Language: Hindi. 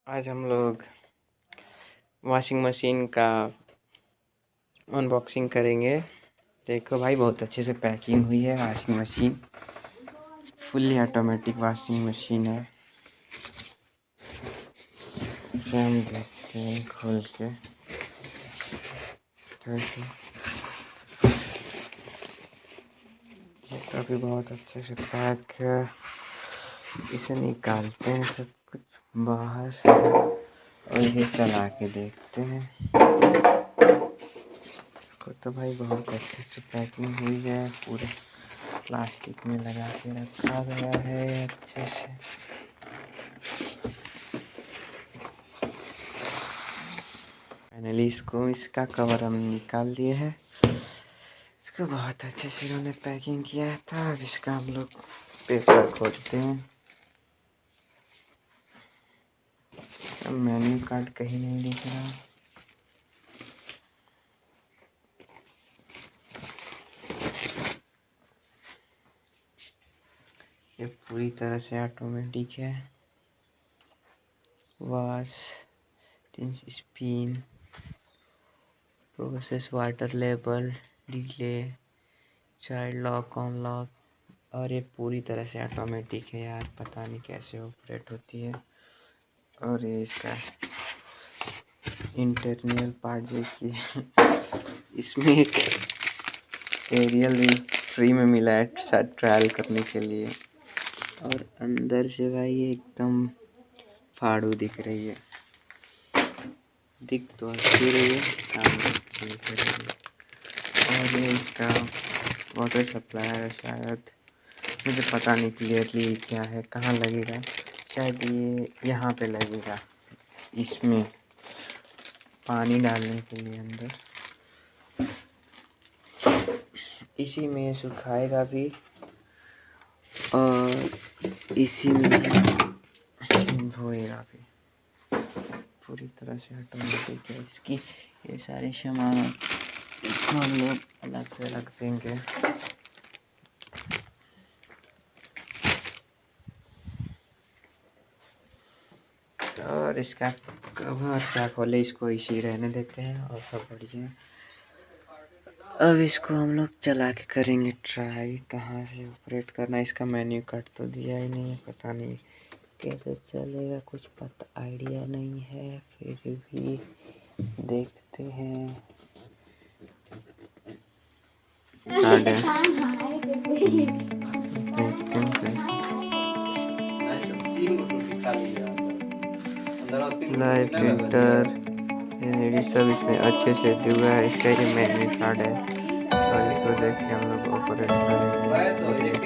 आज हम लोग वॉशिंग मशीन का अनबॉक्सिंग करेंगे। देखो भाई, बहुत अच्छे से पैकिंग हुई है। Washing machine fully automatic washing machine है। इसे हम देखते हैं खोल के। ये तो अभी बहुत अच्छे से पैक है। इसे निकालते हैं सब कुछ बाहर से और ये चला के देखते हैं। इसको तो भाई बहुत अच्छे से पैकिंग हुई है, पूरे प्लास्टिक में लगा के रखा गया है अच्छे से। फाइनली इसका कवर हम निकाल दिए हैं। इसको बहुत अच्छे से इन्होंने पैकिंग किया था। अब इसका हम लोग पेपर खोलते हैं। अब मेन्यू कार्ड कहीं नहीं दिख रहा। ये पूरी तरह से ऑटोमेटिक है। Wash, spin, process, water level, delay, child lock, on lock, और ये पूरी तरह से ऑटोमेटिक है यार। पता नहीं कैसे ऑपरेट होती है। और ये इसका इंटरनल पार्ट देखिए। इसमें एक एरियल भी फ्री में मिला है शायद ट्रायल करने के लिए। और अंदर से भाई एकदम फाड़ू दिख रही है। दिख तो अच्छी रही है, काम अच्छी कर रही है। और ये इसका वाटर सप्लाई है शायद, मुझे पता नहीं क्लियरली क्या है, कहाँ लगेगा। शायद ये यहाँ पे लगेगा, इसमें पानी डालने के लिए अंदर। इसी में सुखाएगा भी और इसी में धोएगा भी। पूरी तरह से ऑटोमेटिक है इसकी। ये सारे सामान इसको हम लोग अलग से रख देंगे। और इसका कवर क्या खोले, इसको इसी रहने देते हैं और सब बढ़िया। अब इसको हम लोग चला के करेंगे ट्राई, कहाँ से ऑपरेट करना। इसका मेन्यू कार्ड तो दिया ही नहीं है, पता नहीं कैसे चलेगा, कुछ पता आइडिया नहीं है। फिर भी देखते हैं। कार्ड है, लाइव फिल्टर, एलईडी सब इसमें अच्छे से दिया है। इसका ये मेन्यू कार्ड है और इसको देख के हम लोग ऑपरेट करेंगे।